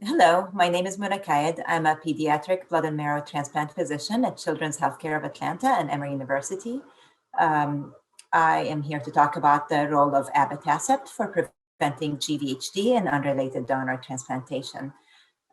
Hello, my name is Muna Qayed. I'm a pediatric blood and marrow transplant physician at Children's Healthcare of Atlanta and Emory University. I am here to talk about the role of abatacept for preventing GvHD and unrelated donor transplantation.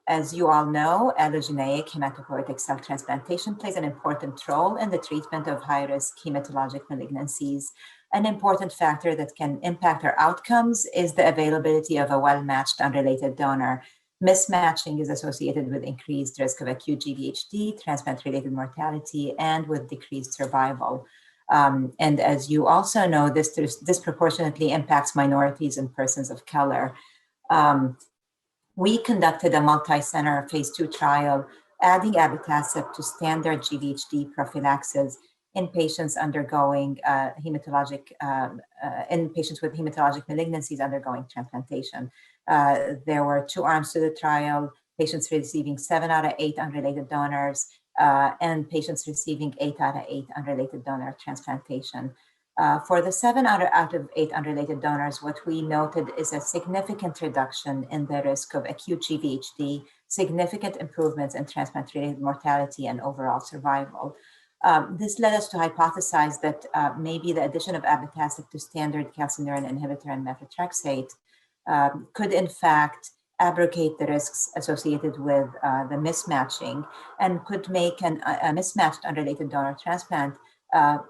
As you all know, allogeneic hematopoietic cell transplantation plays an important role in the treatment of high-risk hematologic malignancies. An important factor that can impact our outcomes is the availability of a well-matched unrelated donor. Mismatching is associated with increased risk of acute GvHD, transplant-related mortality, and with decreased survival. And as you also know, this disproportionately impacts minorities and persons of color. We conducted a multi-center phase 2 trial adding abatacept to standard GvHD prophylaxis in patients undergoing in patients with hematologic malignancies undergoing transplantation. There were 2 arms to the trial, patients receiving 7 out of 8 unrelated donors and patients receiving 8 out of 8 unrelated donor transplantation. For the 7 out of 8 unrelated donors, what we noted is a significant reduction in the risk of acute GvHD, significant improvements in transplant-related mortality and overall survival. This led us to hypothesize that maybe the addition of abatacept to standard calcineurin inhibitor and methotrexate could in fact abrogate the risks associated with the mismatching and could make a mismatched unrelated donor transplant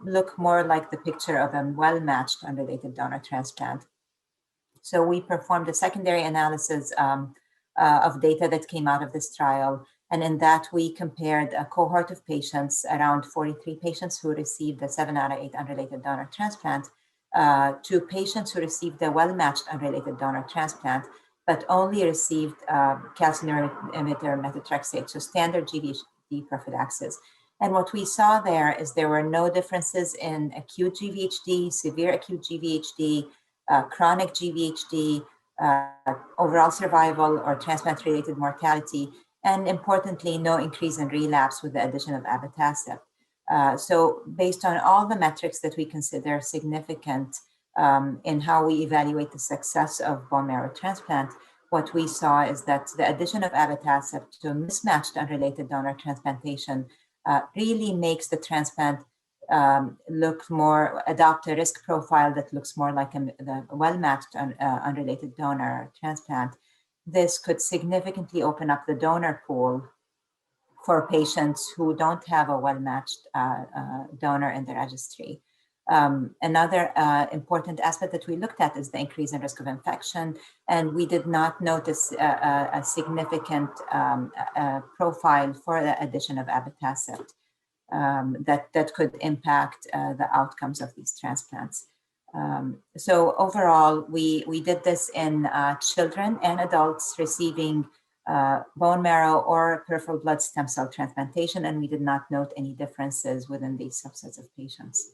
look more like the picture of a well-matched unrelated donor transplant. So we performed a secondary analysis of data that came out of this trial. And in that, we compared a cohort of patients, around 43 patients who received a 7 out of 8 unrelated donor transplant, to patients who received a well-matched unrelated donor transplant, but only received calcineurin inhibitor methotrexate, so standard GvHD prophylaxis. And what we saw there is there were no differences in acute GvHD, severe acute GvHD, chronic GvHD, overall survival or transplant-related mortality, and importantly, no increase in relapse with the addition of abatacept. So based on all the metrics that we consider significant in how we evaluate the success of bone marrow transplant, what we saw is that the addition of abatacept to a mismatched unrelated donor transplantation really makes the transplant adopt a risk profile that looks more like the well-matched unrelated donor transplant. This could significantly open up the donor pool for patients who don't have a well-matched donor in the registry. Another important aspect that we looked at is the increase in risk of infection, and we did not notice a significant profile for the addition of abatacept that could impact the outcomes of these transplants. So overall, we did this in children and adults receiving bone marrow or peripheral blood stem cell transplantation, and we did not note any differences within these subsets of patients.